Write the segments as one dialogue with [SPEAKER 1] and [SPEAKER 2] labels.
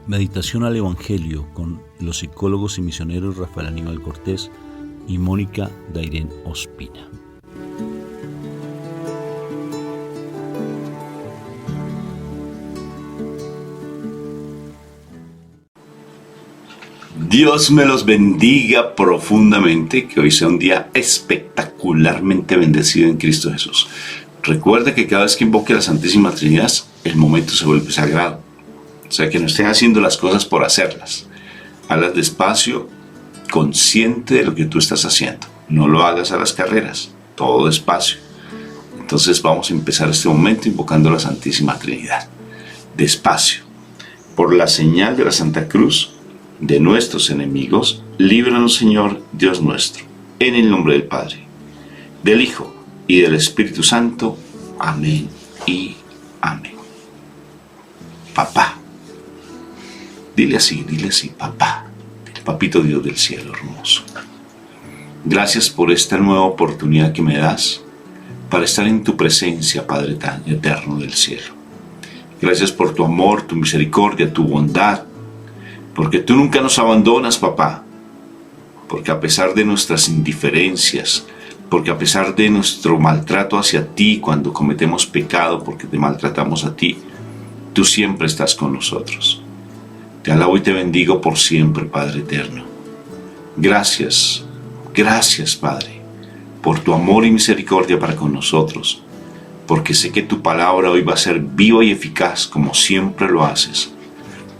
[SPEAKER 1] Meditación al Evangelio con los psicólogos y misioneros Rafael Aníbal Cortés y Mónica Dairén Ospina.
[SPEAKER 2] Dios me los bendiga profundamente, que hoy sea un día espectacularmente bendecido en Cristo Jesús. Recuerda que cada vez que invoque a la Santísima Trinidad, el momento se vuelve sagrado. O sea, que no estén haciendo las cosas por hacerlas. Hazlas despacio, consciente de lo que tú estás haciendo. No lo hagas a las carreras, todo despacio. Entonces vamos a empezar este momento invocando a la Santísima Trinidad. Despacio. Por la señal de la Santa Cruz de nuestros enemigos, líbranos, Señor, Dios nuestro. En el nombre del Padre, del Hijo y del Espíritu Santo. Amén y amén. Papá. Dile así, papá, papito Dios del cielo hermoso. Gracias por esta nueva oportunidad que me das para estar en tu presencia, Padre tan eterno del cielo. Gracias por tu amor, tu misericordia, tu bondad, porque tú nunca nos abandonas, papá. Porque a pesar de nuestras indiferencias, porque a pesar de nuestro maltrato hacia ti cuando cometemos pecado, porque te maltratamos a ti, tú siempre estás con nosotros. Te alabo y te bendigo por siempre, Padre eterno. Gracias, Padre, por tu amor y misericordia para con nosotros, porque sé que tu palabra hoy va a ser viva y eficaz como siempre lo haces.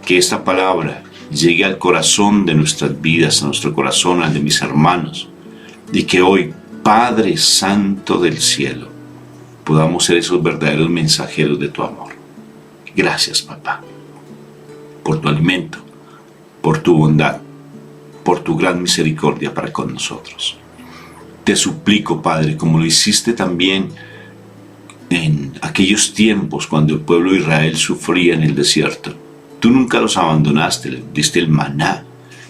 [SPEAKER 2] Que esta palabra llegue al corazón de nuestras vidas, a nuestro corazón, al de mis hermanos, y que hoy, Padre Santo del cielo, podamos ser esos verdaderos mensajeros de tu amor. Gracias, papá, por tu alimento, por tu bondad, por tu gran misericordia para con nosotros. Te suplico, Padre, como lo hiciste también en aquellos tiempos cuando el pueblo de Israel sufría en el desierto. Tú nunca los abandonaste, les diste el maná,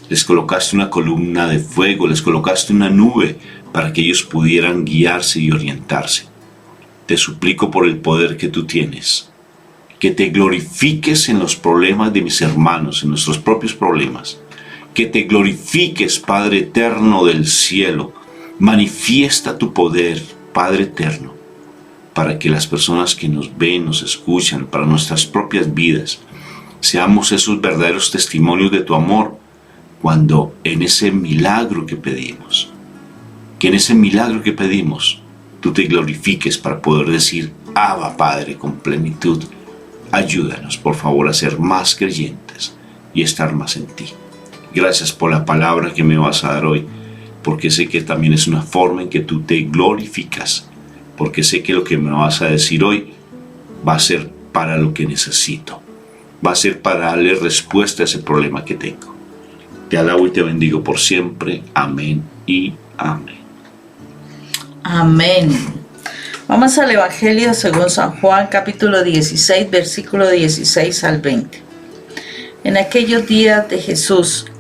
[SPEAKER 2] les colocaste una columna de fuego, les colocaste una nube para que ellos pudieran guiarse y orientarse. Te suplico por el poder que tú tienes, que te glorifiques en los problemas de mis hermanos, en nuestros propios problemas. Que te glorifiques, Padre eterno del cielo. Manifiesta tu poder, Padre eterno, para que las personas que nos ven, nos escuchan, para nuestras propias vidas, seamos esos verdaderos testimonios de tu amor, cuando en ese milagro que pedimos, tú te glorifiques para poder decir, Abba, Padre, con plenitud. Ayúdanos, por favor, a ser más creyentes y estar más en ti. Gracias por la palabra que me vas a dar hoy, porque sé que también es una forma en que tú te glorificas, porque sé que lo que me vas a decir hoy va a ser para lo que necesito, va a ser para darle respuesta a ese problema que tengo. Te alabo y te bendigo por siempre. Amén y amén.
[SPEAKER 3] Amén. Vamos al Evangelio según San Juan, capítulo 16, versículo 16 al 20. En aquellos días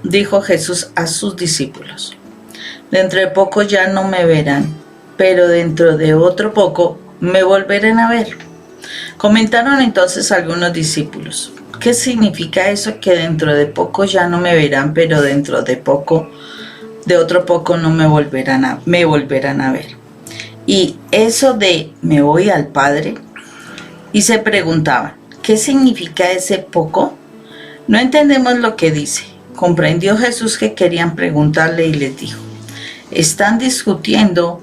[SPEAKER 3] dijo Jesús a sus discípulos: dentro de poco ya no me verán, pero dentro de otro poco me volverán a ver. Comentaron entonces algunos discípulos: ¿qué significa eso que dentro de poco ya no me verán, pero dentro de otro poco no me volverán a ver? Y eso de me voy al Padre. Y se preguntaban, ¿qué significa ese poco? No entendemos lo que dice. Comprendió Jesús que querían preguntarle y les dijo: ¿están discutiendo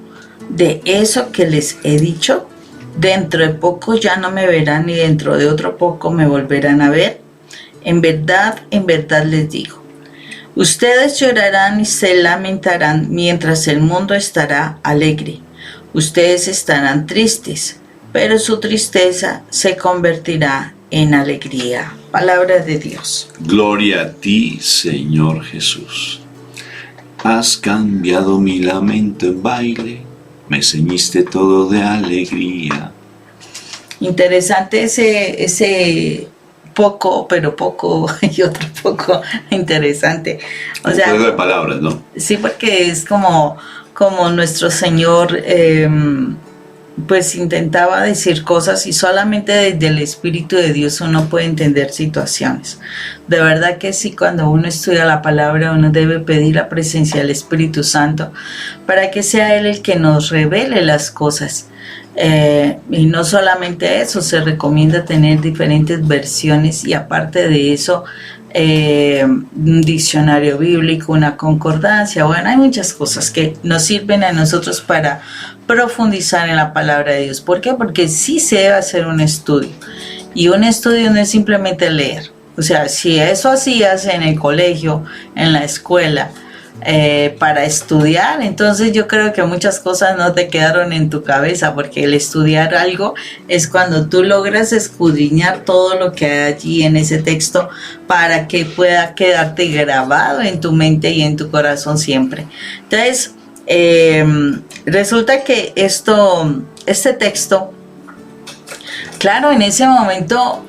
[SPEAKER 3] de eso que les he dicho? Dentro de poco ya no me verán y dentro de otro poco me volverán a ver. En verdad les digo, ustedes llorarán y se lamentarán mientras el mundo estará alegre. Ustedes estarán tristes, pero su tristeza se convertirá en alegría. Palabra de Dios.
[SPEAKER 2] Gloria a ti, Señor Jesús. Has cambiado mi lamento en baile, me ceñiste todo de alegría.
[SPEAKER 3] Interesante ese poco, pero poco y otro poco interesante.
[SPEAKER 2] Un juego de palabras, ¿no?
[SPEAKER 3] Sí, porque es como nuestro Señor pues intentaba decir cosas y solamente desde el Espíritu de Dios uno puede entender situaciones. De verdad que sí, cuando uno estudia la palabra uno debe pedir la presencia del Espíritu Santo para que sea Él el que nos revele las cosas. Y no solamente eso, se recomienda tener diferentes versiones y aparte de eso un diccionario bíblico, una concordancia. Bueno, hay muchas cosas que nos sirven a nosotros para profundizar en la palabra de Dios. ¿Por qué? Porque sí se debe hacer un estudio y un estudio no es simplemente leer. O sea, si eso hacías en el colegio, en la escuela, para estudiar, entonces yo creo que muchas cosas no te quedaron en tu cabeza, porque el estudiar algo es cuando tú logras escudriñar todo lo que hay allí en ese texto para que pueda quedarte grabado en tu mente y en tu corazón siempre. Entonces, resulta que este texto, claro, en ese momento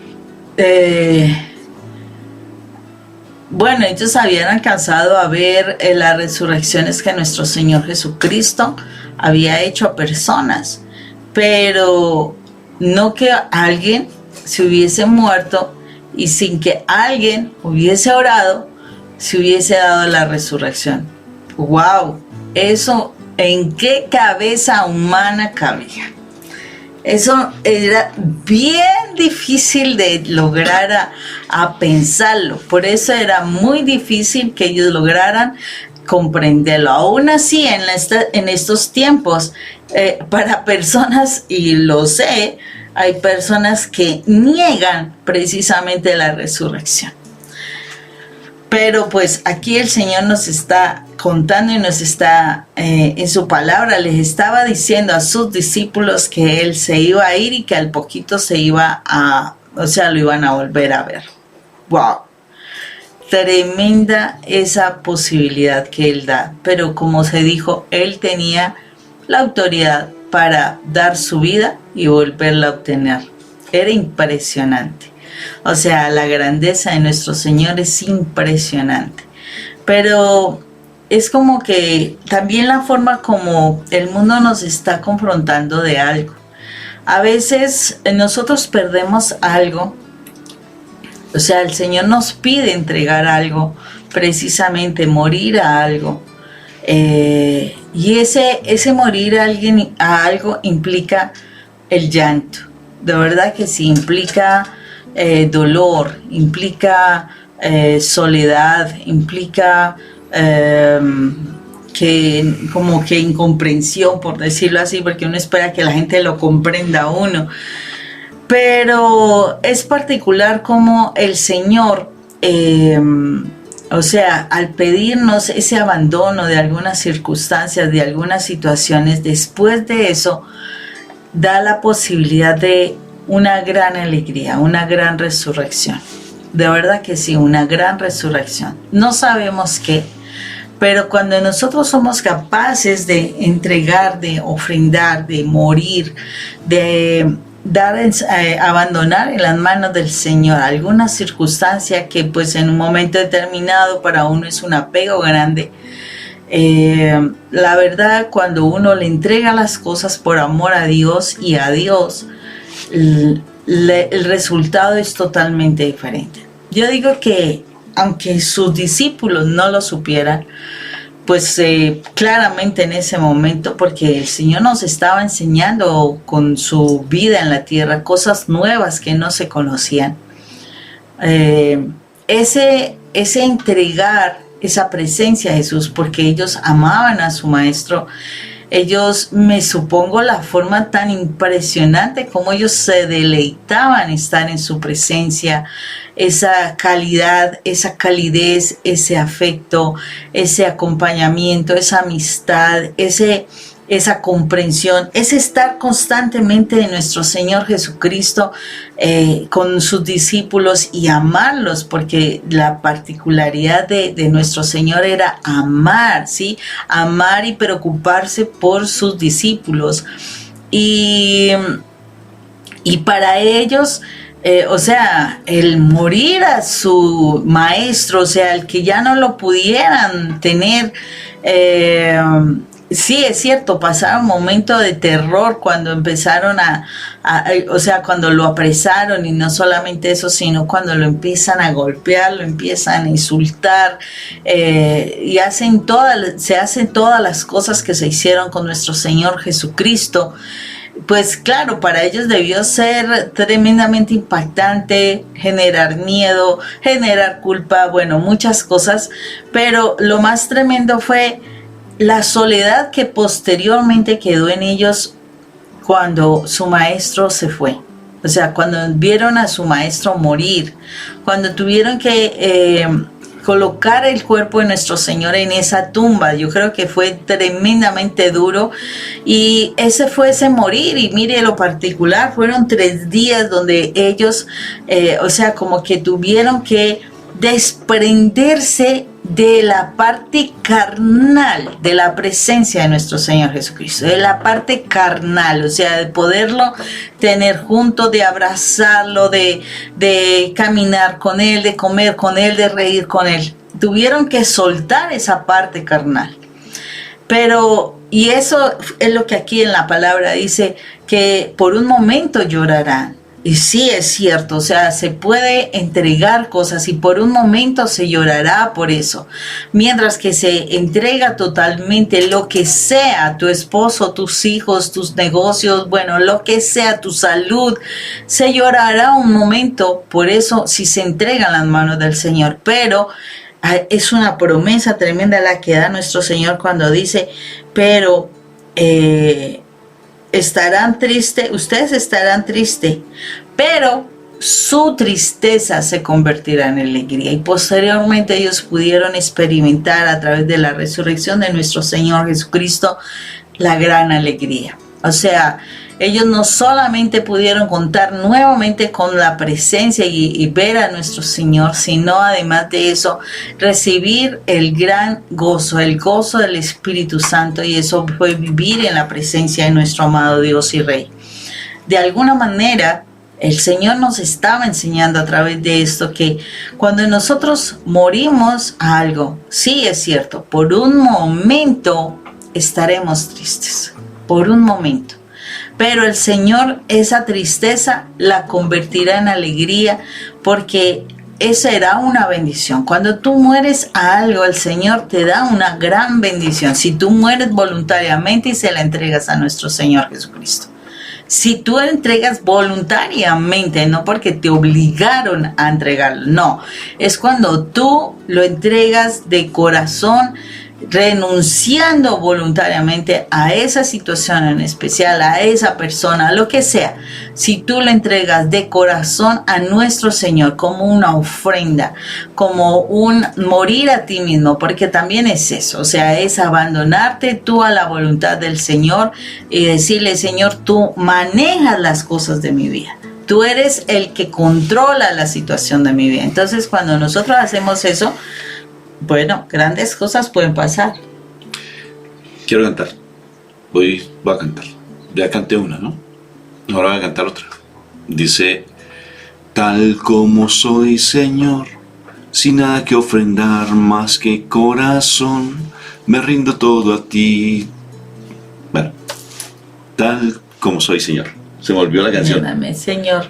[SPEAKER 3] bueno, ellos habían alcanzado a ver las resurrecciones que nuestro Señor Jesucristo había hecho a personas, pero no que alguien se hubiese muerto y sin que alguien hubiese orado, se hubiese dado la resurrección. ¡Wow! Eso, ¿en qué cabeza humana cabía? Eso era bien difícil de lograr a pensarlo. Por eso era muy difícil que ellos lograran comprenderlo. Aún así, en estos tiempos, para personas, y lo sé, hay personas que niegan precisamente la resurrección. Pero pues aquí el Señor nos está contando y nos está en su palabra, les estaba diciendo a sus discípulos que Él se iba a ir y que al poquito se iba lo iban a volver a ver. ¡Wow! Tremenda esa posibilidad que Él da. Pero como se dijo, Él tenía la autoridad para dar su vida y volverla a obtener. Era impresionante. O sea, la grandeza de nuestro Señor es impresionante. Pero es como que también la forma como el mundo nos está confrontando de algo. A veces nosotros perdemos algo. O sea, el Señor nos pide entregar algo, precisamente morir a algo. Y ese morir a algo implica el llanto. De verdad que sí, implica dolor, implica soledad, implica como que incomprensión, por decirlo así, porque uno espera que la gente lo comprenda a uno. Pero es particular como el Señor, o sea, al pedirnos ese abandono de algunas circunstancias, de algunas situaciones, después de eso, da la posibilidad de una gran alegría, una gran resurrección. De verdad que sí, una gran resurrección. No sabemos qué, pero cuando nosotros somos capaces de entregar, de ofrendar, de morir, de abandonar en las manos del Señor alguna circunstancia que pues en un momento determinado para uno es un apego grande, la verdad, cuando uno le entrega las cosas por amor a Dios y a Dios, el resultado es totalmente diferente. Yo digo que aunque sus discípulos no lo supieran, pues claramente en ese momento, porque el Señor nos estaba enseñando con su vida en la tierra cosas nuevas que no se conocían. Ese entregar esa presencia a Jesús, porque ellos amaban a su maestro. Ellos, me supongo, la forma tan impresionante como ellos se deleitaban estar en su presencia, esa calidad, esa calidez, ese afecto, ese acompañamiento, esa amistad, esa comprensión, ese estar constantemente de nuestro Señor Jesucristo con sus discípulos y amarlos, porque la particularidad de nuestro Señor era amar, ¿sí? Amar y preocuparse por sus discípulos. Y para ellos, o sea, el morir a su maestro, o sea, el que ya no lo pudieran tener, sí, es cierto, pasaron momentos de terror cuando empezaron o sea, cuando lo apresaron, y no solamente eso, sino cuando lo empiezan a golpear, lo empiezan a insultar, y se hacen todas las cosas que se hicieron con nuestro Señor Jesucristo. Pues claro, para ellos debió ser tremendamente impactante, generar miedo, generar culpa, bueno, muchas cosas, pero lo más tremendo fue la soledad que posteriormente quedó en ellos cuando su maestro se fue. O sea, cuando vieron a su maestro morir, cuando tuvieron que colocar el cuerpo de nuestro Señor en esa tumba. Yo creo que fue tremendamente duro, y ese fue ese morir. Y mire, lo particular, fueron 3 días donde ellos, o sea, como que tuvieron que desprenderse de la parte carnal de la presencia de nuestro Señor Jesucristo, de la parte carnal, o sea, de poderlo tener junto, de abrazarlo, de caminar con Él, de comer con Él, de reír con Él. Tuvieron que soltar esa parte carnal. Pero, y eso es lo que aquí en la palabra dice, que por un momento llorarán. Y sí, es cierto, o sea, se puede entregar cosas y por un momento se llorará por eso. Mientras que se entrega totalmente lo que sea, tu esposo, tus hijos, tus negocios, bueno, lo que sea, tu salud, se llorará un momento. Por eso, si se entregan las manos del Señor. Pero es una promesa tremenda la que da nuestro Señor cuando dice, pero estarán tristes, ustedes estarán tristes, pero su tristeza se convertirá en alegría. Y posteriormente ellos pudieron experimentar a través de la resurrección de nuestro Señor Jesucristo la gran alegría. O sea, ellos no solamente pudieron contar nuevamente con la presencia y ver a nuestro Señor, sino además de eso, recibir el gran gozo, el gozo del Espíritu Santo, y eso fue vivir en la presencia de nuestro amado Dios y Rey. De alguna manera, el Señor nos estaba enseñando a través de esto que cuando nosotros morimos a algo, sí es cierto, por un momento estaremos tristes, por un momento. Pero el Señor esa tristeza la convertirá en alegría, porque esa será una bendición. Cuando tú mueres a algo, el Señor te da una gran bendición. Si tú mueres voluntariamente y se la entregas a nuestro Señor Jesucristo. Si tú entregas voluntariamente, no porque te obligaron a entregarlo, no. Es cuando tú lo entregas de corazón, renunciando voluntariamente a esa situación en especial, a esa persona, lo que sea. Si tú le entregas de corazón a nuestro Señor como una ofrenda, como un morir a ti mismo, porque también es eso, o sea, es abandonarte tú a la voluntad del Señor y decirle, Señor, tú manejas las cosas de mi vida. Tú eres el que controla la situación de mi vida. Entonces, cuando nosotros hacemos eso, bueno, grandes cosas pueden pasar.
[SPEAKER 2] Quiero cantar. Voy a cantar. Ya canté una, ¿no? Ahora voy a cantar otra. Dice, tal como soy, Señor, sin nada que ofrendar más que corazón, me rindo todo a ti. Bueno, tal como soy, Señor. Se me olvidó la canción.
[SPEAKER 3] Ayúdame, Señor.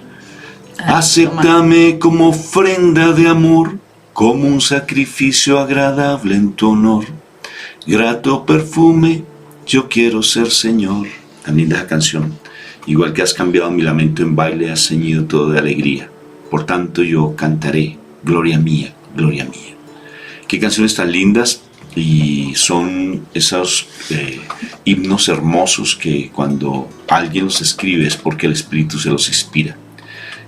[SPEAKER 2] Acéptame como ofrenda de amor, como un sacrificio agradable en tu honor. Grato perfume, yo quiero ser, Señor. Tan linda esa canción. Igual que has cambiado mi lamento en baile, has ceñido todo de alegría. Por tanto yo cantaré, gloria mía, gloria mía. Qué canciones tan lindas, y son esos himnos hermosos que cuando alguien los escribe es porque el Espíritu se los inspira.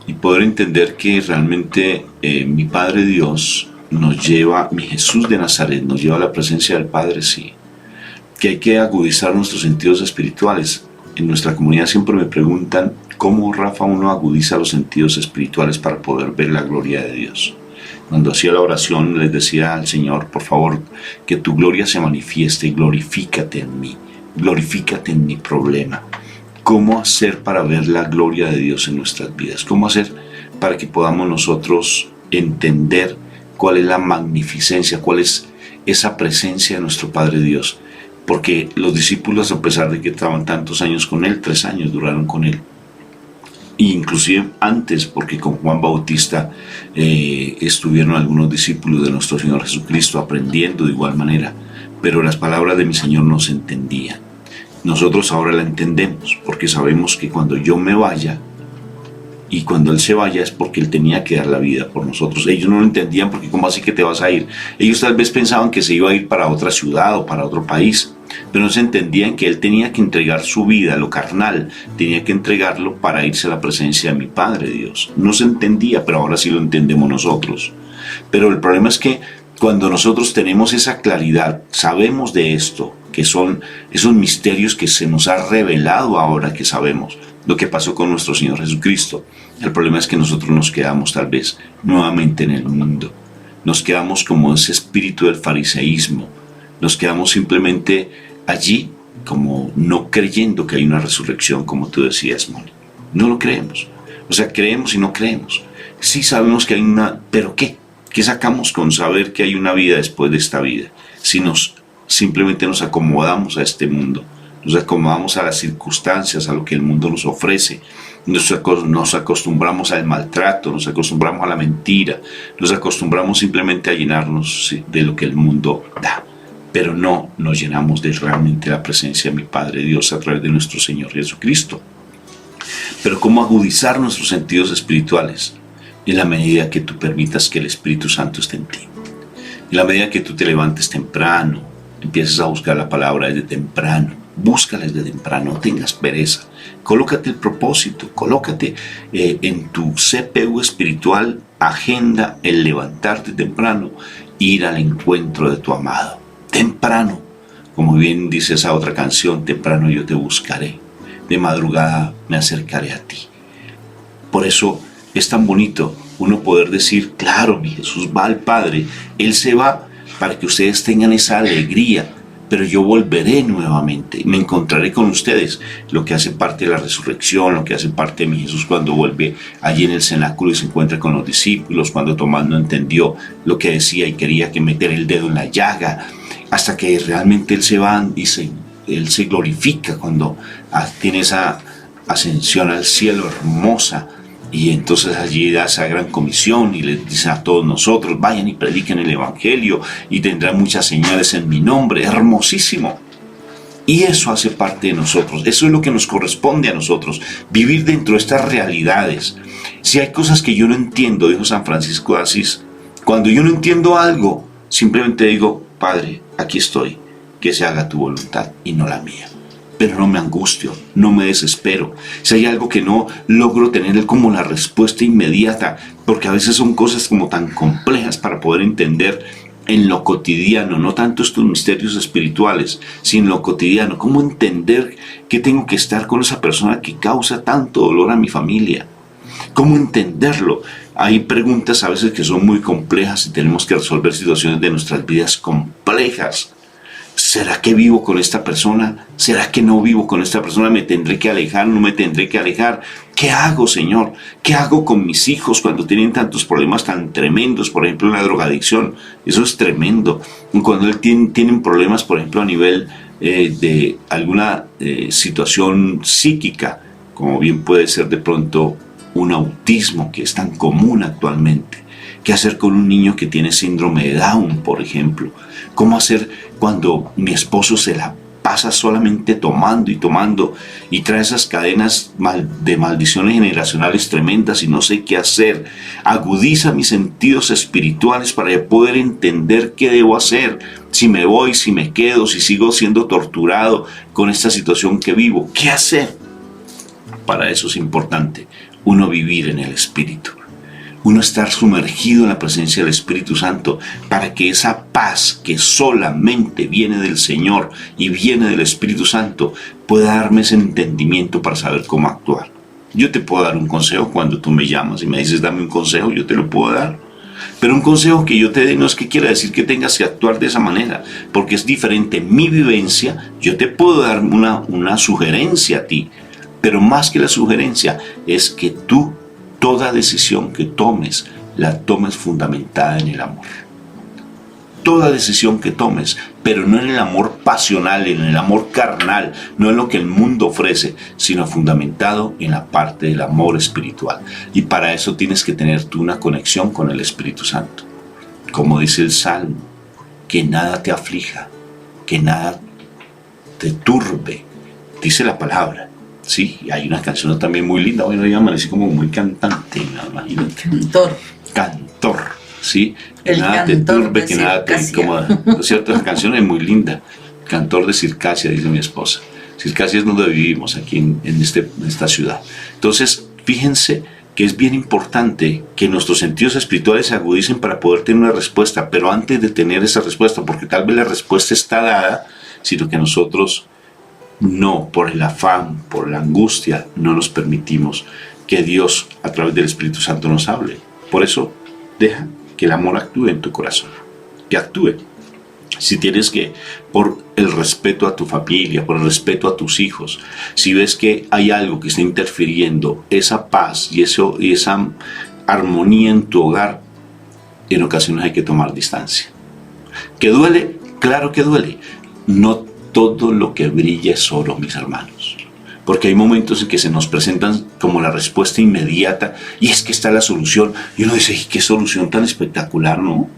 [SPEAKER 2] Y poder entender que realmente mi Padre Dios nos lleva, mi Jesús de Nazaret nos lleva a la presencia del Padre, sí. Que hay que agudizar nuestros sentidos espirituales. En nuestra comunidad siempre me preguntan cómo, Rafa, uno agudiza los sentidos espirituales para poder ver la gloria de Dios. Cuando hacía la oración les decía al Señor, por favor, que tu gloria se manifieste y glorifícate en mí, glorifícate en mi problema. ¿Cómo hacer para ver la gloria de Dios en nuestras vidas? ¿Cómo hacer para que podamos nosotros entender cuál es la magnificencia, cuál es esa presencia de nuestro Padre Dios? porque los discípulos, a pesar de que estaban tantos años con él, 3 años duraron con él. Inclusive antes, porque con Juan Bautista estuvieron algunos discípulos de nuestro Señor Jesucristo aprendiendo de igual manera, pero las palabras de mi Señor no se entendían. Nosotros ahora la entendemos, porque sabemos que cuando yo me vaya, y cuando Él se vaya es porque Él tenía que dar la vida por nosotros. Ellos no lo entendían porque ¿cómo así que te vas a ir? Ellos tal vez pensaban que se iba a ir para otra ciudad o para otro país, pero no se entendían que Él tenía que entregar su vida, lo carnal, tenía que entregarlo para irse a la presencia de mi Padre Dios. No se entendía, pero ahora sí lo entendemos nosotros. Pero el problema es que cuando nosotros tenemos esa claridad, sabemos de esto, que son esos misterios que se nos ha revelado ahora que sabemos lo que pasó con nuestro Señor Jesucristo. El problema es que nosotros nos quedamos tal vez nuevamente en el mundo. Nos quedamos como ese espíritu del fariseísmo. Nos quedamos simplemente allí como no creyendo que hay una resurrección, como tú decías, Moni. No lo creemos. O sea, creemos y no creemos. Sí sabemos que hay una... ¿Pero qué? ¿Qué sacamos con saber que hay una vida después de esta vida? Si simplemente nos acomodamos a este mundo. Nos acomodamos a las circunstancias, a lo que el mundo nos ofrece. Nos acostumbramos al maltrato, nos acostumbramos a la mentira, nos acostumbramos simplemente a llenarnos de lo que el mundo da. Pero no nos llenamos de realmente la presencia de mi Padre Dios a través de nuestro Señor Jesucristo. Pero ¿cómo agudizar nuestros sentidos espirituales? En la medida que tú permitas que el Espíritu Santo esté en ti. En la medida que tú te levantes temprano, empieces a buscar la palabra desde temprano. Búscala desde temprano, no tengas pereza. Colócate el propósito, colócate en tu CPU espiritual, agenda el levantarte temprano, ir al encuentro de tu amado. Temprano, como bien dice esa otra canción, temprano yo te buscaré, de madrugada me acercaré a ti. Por eso es tan bonito uno poder decir, claro, mi Jesús va al Padre, Él se va para que ustedes tengan esa alegría, pero yo volveré nuevamente, me encontraré con ustedes, lo que hace parte de la resurrección, lo que hace parte de mi Jesús cuando vuelve allí en el cenáculo y se encuentra con los discípulos, cuando Tomás no entendió lo que decía y quería que meter el dedo en la llaga, hasta que realmente Él se va y Él se glorifica cuando tiene esa ascensión al cielo hermosa. Y entonces allí da esa gran comisión y les dice a todos nosotros, vayan y prediquen el Evangelio y tendrán muchas señales en mi nombre. Hermosísimo. Y eso hace parte de nosotros. Eso es lo que nos corresponde a nosotros. Vivir dentro de estas realidades. Si hay cosas que yo no entiendo, dijo San Francisco de Asís, cuando yo no entiendo algo, simplemente digo, Padre, aquí estoy, que se haga tu voluntad y no la mía. Pero no me angustio, no me desespero. Si hay algo que no logro tener como la respuesta inmediata, porque a veces son cosas como tan complejas para poder entender en lo cotidiano, no tanto estos misterios espirituales, sino en lo cotidiano. ¿Cómo entender que tengo que estar con esa persona que causa tanto dolor a mi familia? ¿Cómo entenderlo? Hay preguntas a veces que son muy complejas y tenemos que resolver situaciones de nuestras vidas complejas. ¿Será que vivo con esta persona? ¿Será que no vivo con esta persona? ¿Me tendré que alejar? ¿No me tendré que alejar? ¿Qué hago, Señor? ¿Qué hago con mis hijos cuando tienen tantos problemas tan tremendos? Por ejemplo, la drogadicción. Eso es tremendo. Cuando tienen problemas, por ejemplo, a nivel de alguna situación psíquica, como bien puede ser de pronto un autismo que es tan común actualmente. ¿Qué hacer con un niño que tiene síndrome de Down, por ejemplo? ¿Cómo hacer cuando mi esposo se la pasa solamente tomando y trae esas cadenas de maldiciones generacionales tremendas y no sé qué hacer? Agudiza mis sentidos espirituales para poder entender qué debo hacer. Si me voy, si me quedo, si sigo siendo torturado con esta situación que vivo. ¿Qué hacer? Para eso es importante uno vivir en el Espíritu. Uno estar sumergido en la presencia del Espíritu Santo para que esa paz que solamente viene del Señor y viene del Espíritu Santo pueda darme ese entendimiento para saber cómo actuar. Yo te puedo dar un consejo cuando tú me llamas y me dices dame un consejo, yo te lo puedo dar. Pero un consejo que yo te dé no es que quiera decir que tengas que actuar de esa manera, porque es diferente mi vivencia. Yo te puedo dar una sugerencia a ti, pero más que la sugerencia es que tú toda decisión que tomes, la tomes fundamentada en el amor. toda decisión que tomes, pero no en el amor pasional, en el amor carnal, no en lo que el mundo ofrece, sino fundamentado en la parte del amor espiritual. Y para eso tienes que tener tú una conexión con el Espíritu Santo. Como dice el Salmo, que nada te aflija, que nada te turbe, dice la palabra. Sí, y hay una canción también muy linda, bueno, yo amanecí como muy cantante, imagínate. Cantor, ¿sí? Que
[SPEAKER 3] El
[SPEAKER 2] nada te
[SPEAKER 3] cantor
[SPEAKER 2] turbe,
[SPEAKER 3] de
[SPEAKER 2] que nada te
[SPEAKER 3] Circasia.
[SPEAKER 2] incomoda. ¿No es cierto? La canción es muy linda. Cantor de Circasia, dice mi esposa. Circasia es donde vivimos, aquí en esta ciudad. Entonces, fíjense que es bien importante que nuestros sentidos espirituales se agudicen para poder tener una respuesta, pero antes de tener esa respuesta, porque tal vez la respuesta está dada, sino que nosotros no, por el afán, por la angustia, no nos permitimos que Dios a través del Espíritu Santo nos hable. Por eso, deja que el amor actúe en tu corazón, que actúe. Si tienes que, por el respeto a tu familia, por el respeto a tus hijos, si ves que hay algo que está interfiriendo esa paz y esa armonía en tu hogar, en ocasiones hay que tomar distancia. ¿Que duele? Claro que duele. No todo lo que brilla es oro, mis hermanos. Porque hay momentos en que se nos presentan como la respuesta inmediata y es que está la solución. Y uno dice, qué solución tan espectacular, ¿no?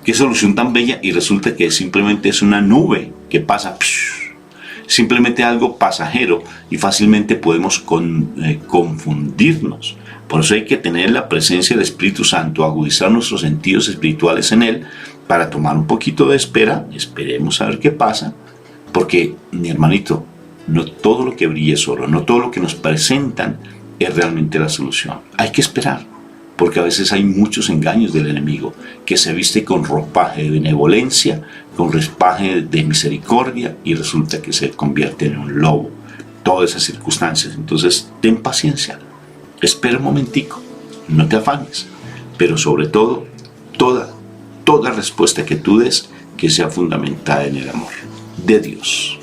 [SPEAKER 2] Qué solución tan bella, y resulta que simplemente es una nube que pasa, simplemente algo pasajero, y fácilmente podemos confundirnos. Por eso hay que tener la presencia del Espíritu Santo, agudizar nuestros sentidos espirituales en Él, para tomar un poquito de espera, esperemos a ver qué pasa, porque, mi hermanito, no todo lo que brilla es oro, no todo lo que nos presentan es realmente la solución. Hay que esperar, porque a veces hay muchos engaños del enemigo, que se viste con ropaje de benevolencia, con ropaje de misericordia, y resulta que se convierte en un lobo. Todas esas circunstancias. Entonces, ten paciencia, espera un momentico, no te afanes, pero sobre todo, toda respuesta que tú des, que sea fundamentada en el amor de Dios.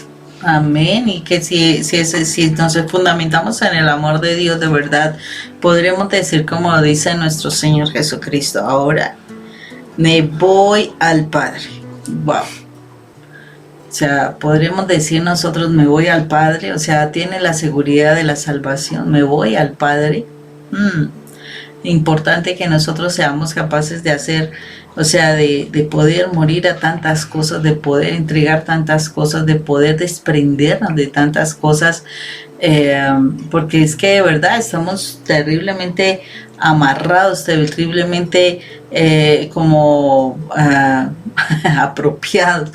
[SPEAKER 3] Amén. Y que si nos fundamentamos en el amor de Dios de verdad, podremos decir como dice nuestro Señor Jesucristo: ahora me voy al Padre. Wow. O sea, podremos decir nosotros: me voy al Padre. O sea, tiene la seguridad de la salvación. Me voy al Padre. Importante que nosotros seamos capaces de hacer, o sea, de poder morir a tantas cosas, de poder entregar tantas cosas, de poder desprendernos de tantas cosas, porque es que de verdad estamos terriblemente amarrados, terriblemente apropiados,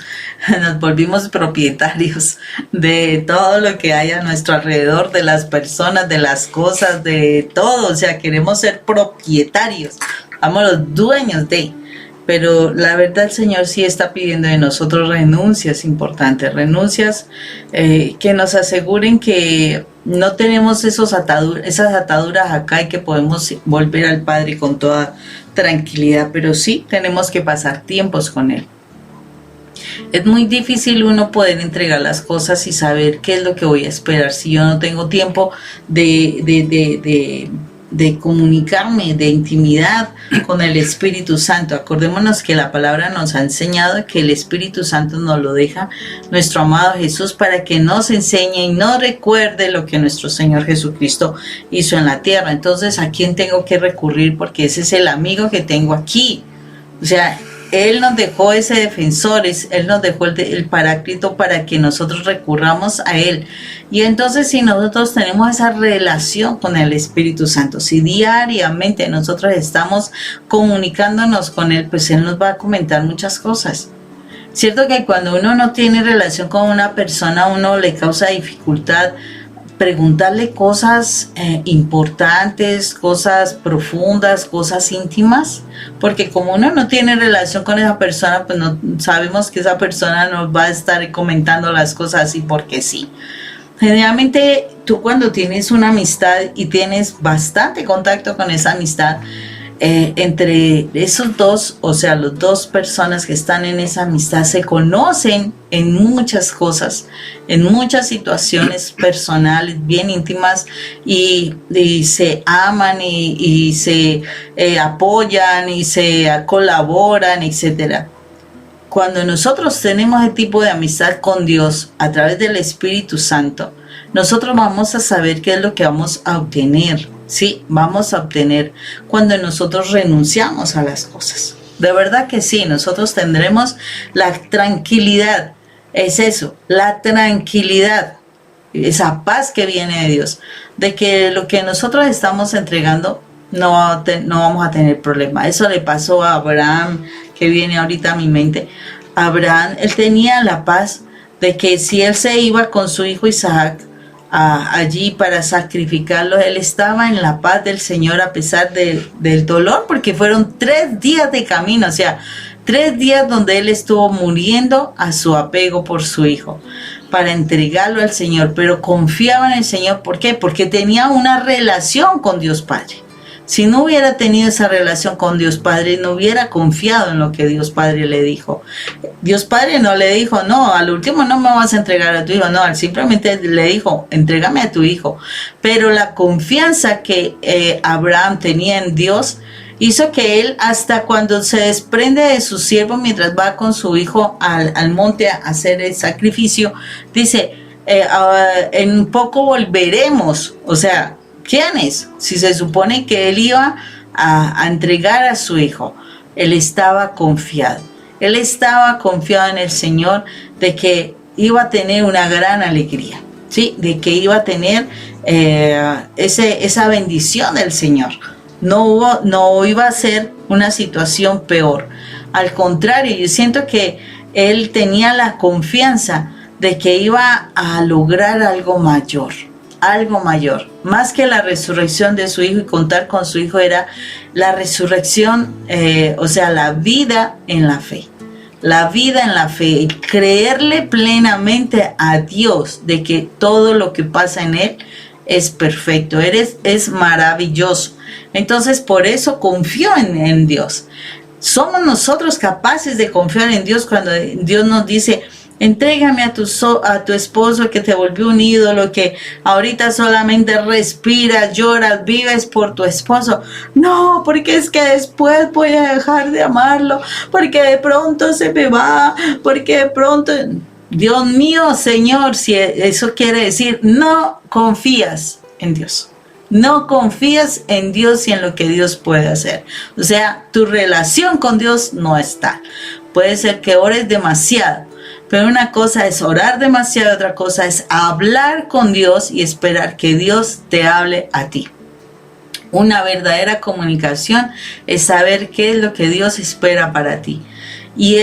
[SPEAKER 3] nos volvimos propietarios de todo lo que hay a nuestro alrededor, de las personas, de las cosas, de todo. O sea, queremos ser propietarios, somos los dueños de. Pero la verdad, el Señor sí está pidiendo de nosotros renuncias importantes, renuncias que nos aseguren que no tenemos esas ataduras acá y que podemos volver al Padre con toda tranquilidad, pero sí tenemos que pasar tiempos con Él. Es muy difícil uno poder entregar las cosas y saber qué es lo que voy a esperar si yo no tengo tiempo de comunicarme, de intimidad con el Espíritu Santo. Acordémonos que la palabra nos ha enseñado que el Espíritu Santo nos lo deja nuestro amado Jesús para que nos enseñe y nos recuerde lo que nuestro Señor Jesucristo hizo en la tierra. Entonces, ¿a quién tengo que recurrir? Porque ese es el amigo que tengo aquí. O sea, Él nos dejó ese defensor, Él nos dejó el Paráclito para que nosotros recurramos a Él. Y entonces, si nosotros tenemos esa relación con el Espíritu Santo, si diariamente nosotros estamos comunicándonos con Él, pues Él nos va a comentar muchas cosas. Cierto que cuando uno no tiene relación con una persona, uno le causa dificultad preguntarle cosas importantes, cosas profundas, cosas íntimas, porque como uno no tiene relación con esa persona, pues no sabemos que esa persona nos va a estar comentando las cosas así porque sí. Generalmente tú, cuando tienes una amistad y tienes bastante contacto con esa amistad, entre esos dos, o sea, las dos personas que están en esa amistad se conocen en muchas cosas, en muchas situaciones personales bien íntimas, y se aman y se apoyan y se colaboran, etcétera. cuando nosotros tenemos ese tipo de amistad con Dios a través del Espíritu Santo, nosotros vamos a saber qué es lo que vamos a obtener. Sí, vamos a obtener cuando nosotros renunciamos a las cosas. De verdad que sí, nosotros tendremos la tranquilidad. Es eso, la tranquilidad, esa paz que viene de Dios, de que lo que nosotros estamos entregando no vamos a tener problema. Eso le pasó a Abraham, que viene ahorita a mi mente. Abraham, él tenía la paz de que si él se iba con su hijo Isaac allí para sacrificarlo, él estaba en la paz del Señor a pesar del dolor, porque fueron 3 días de camino, o sea, 3 días donde él estuvo muriendo a su apego por su hijo, para entregarlo al Señor, pero confiaba en el Señor. ¿Por qué? Porque tenía una relación con Dios Padre. Si no hubiera tenido esa relación con Dios Padre, no hubiera confiado en lo que Dios Padre le dijo. Dios Padre no le dijo, no, al último no me vas a entregar a tu hijo. No, él simplemente le dijo, entrégame a tu hijo. Pero la confianza que Abraham tenía en Dios hizo que él, hasta cuando se desprende de su siervo mientras va con su hijo al monte a hacer el sacrificio, dice, en poco volveremos. O sea, ¿quién es? Si se supone que él iba a entregar a su hijo, él estaba confiado. Él estaba confiado en el Señor de que iba a tener una gran alegría, ¿sí? De que iba a tener esa bendición del Señor. No iba a ser una situación peor. Al contrario, yo siento que él tenía la confianza de que iba a lograr algo mayor. Algo mayor, más que la resurrección de su hijo, y contar con su hijo era la resurrección, o sea, la vida en la fe. La vida en la fe, y creerle plenamente a Dios de que todo lo que pasa en Él es perfecto, es maravilloso. Entonces, por eso confío en Dios. Somos nosotros capaces de confiar en Dios cuando Dios nos dice, entrégame a tu esposo que te volvió un ídolo, que ahorita solamente respiras, lloras, vives por tu esposo. No, porque es que después voy a dejar de amarlo, porque de pronto se me va, porque de pronto... Dios mío, Señor, si eso quiere decir, no confías en Dios. No confías en Dios y en lo que Dios puede hacer. O sea, tu relación con Dios no está. Puede ser que ores demasiado, pero una cosa es orar demasiado, otra cosa es hablar con Dios y esperar que Dios te hable a ti. Una verdadera comunicación es saber qué es lo que Dios espera para ti. Y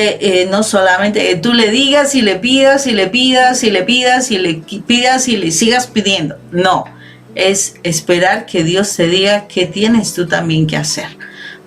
[SPEAKER 3] no solamente tú le digas y le pidas y le pidas y le pidas y le pidas y le sigas pidiendo. No, es esperar que Dios te diga qué tienes tú también que hacer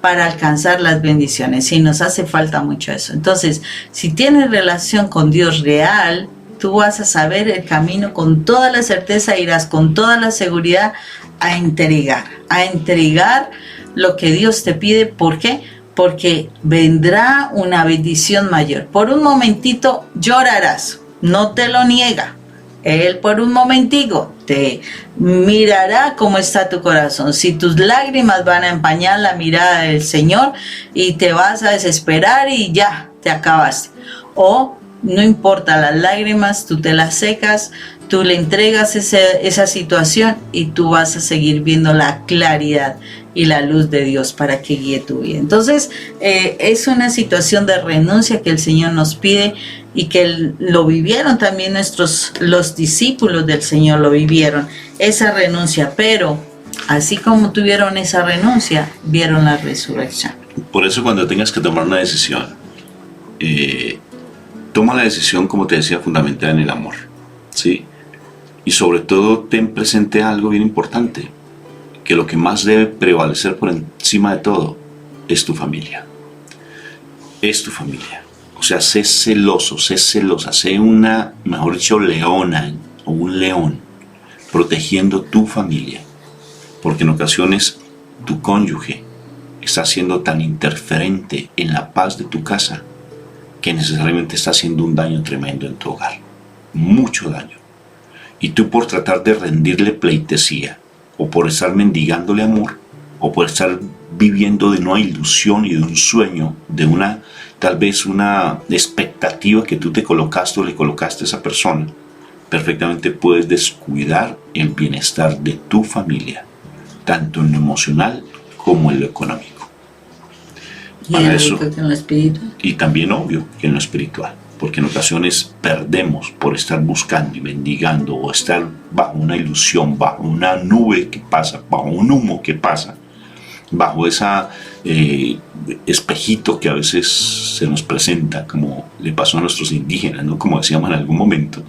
[SPEAKER 3] para alcanzar las bendiciones. Y nos hace falta mucho eso. Entonces, si tienes relación con Dios real, tú vas a saber el camino con toda la certeza, irás con toda la seguridad a entregar lo que Dios te pide. ¿Por qué? Porque vendrá una bendición mayor. Por un momentito llorarás, no te lo niega. Él por un momentico te mirará cómo está tu corazón. Si tus lágrimas van a empañar la mirada del Señor y te vas a desesperar y ya, te acabaste. O no importa las lágrimas, tú te las secas, tú le entregas esa situación y tú vas a seguir viendo la claridad y la luz de Dios para que guíe tu vida. Entonces, es una situación de renuncia que el Señor nos pide y que lo vivieron también los discípulos del Señor, lo vivieron, esa renuncia, pero así como tuvieron esa renuncia, vieron la resurrección.
[SPEAKER 2] Por eso cuando tengas que tomar una decisión, toma la decisión, como te decía, fundamentada en el amor, ¿sí? Y sobre todo ten presente algo bien importante, que lo que más debe prevalecer por encima de todo es tu familia. Es tu familia. O sea, sé celoso, sé celosa, sé una, mejor dicho, leona o un león, protegiendo tu familia. Porque en ocasiones tu cónyuge está siendo tan interferente en la paz de tu casa que necesariamente está haciendo un daño tremendo en tu hogar. Mucho daño. Y tú, por tratar de rendirle pleitesía, o por estar mendigándole amor, o por estar viviendo de una ilusión y de un sueño, de una tal vez una expectativa que tú te colocaste o le colocaste a esa persona, perfectamente puedes descuidar el bienestar de tu familia, tanto en lo emocional como en lo económico.
[SPEAKER 3] Y en lo espiritual.
[SPEAKER 2] Y también obvio que en lo espiritual, porque en ocasiones perdemos por estar buscando y mendigando o estar bajo una ilusión, bajo una nube que pasa, bajo un humo que pasa, bajo esa espejito que a veces se nos presenta, como le pasó a nuestros indígenas, ¿no? Como decíamos en algún momento,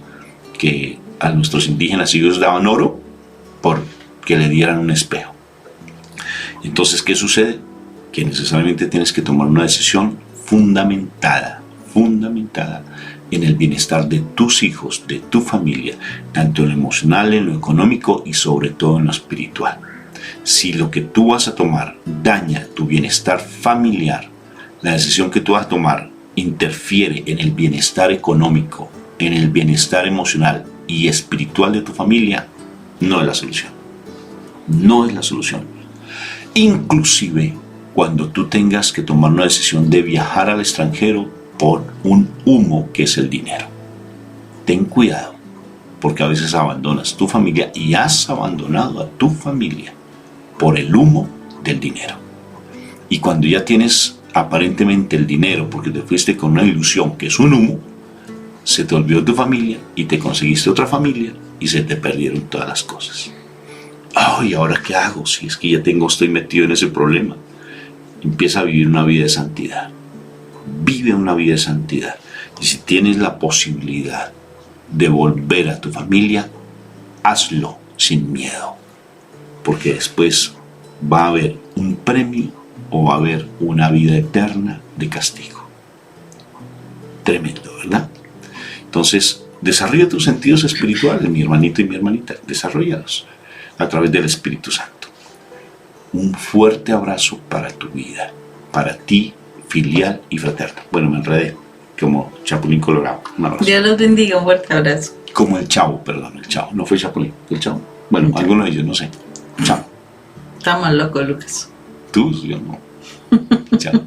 [SPEAKER 2] que a nuestros indígenas ellos daban oro por que le dieran un espejo. Entonces, ¿qué sucede? Que necesariamente tienes que tomar una decisión fundamentada en el bienestar de tus hijos, de tu familia, tanto en lo emocional, en lo económico y sobre todo en lo espiritual. Si lo que tú vas a tomar daña tu bienestar familiar, la decisión que tú vas a tomar interfiere en el bienestar económico, en el bienestar emocional y espiritual de tu familia, no es la solución. No es la solución. Inclusive cuando tú tengas que tomar una decisión de viajar al extranjero por un humo que es el dinero. Ten cuidado, porque a veces abandonas tu familia y has abandonado a tu familia por el humo del dinero. Y cuando ya tienes aparentemente el dinero, porque te fuiste con una ilusión que es un humo, se te olvidó tu familia y te conseguiste otra familia y se te perdieron todas las cosas. ¿Y ahora qué hago? Si es que ya estoy metido en ese problema. Empieza a vivir una vida de santidad. Vive una vida de santidad. Y si tienes la posibilidad de volver a tu familia, hazlo sin miedo. Porque después va a haber un premio o va a haber una vida eterna de castigo. Tremendo, ¿verdad? Entonces, desarrolla tus sentidos espirituales, mi hermanito y mi hermanita. Desarrollalos a través del Espíritu Santo. Un fuerte abrazo para tu vida, para ti, filial y fraterno. Bueno, me enredé como Chapulín Colorado. Un abrazo.
[SPEAKER 3] Dios los bendiga, un fuerte abrazo.
[SPEAKER 2] Como el Chavo, perdón, el Chavo. No fue Chapulín, fue el Chavo. Bueno, alguno de ellos, no sé. Chao.
[SPEAKER 3] Estamos locos, Lucas.
[SPEAKER 2] Tú, yo no. Chao.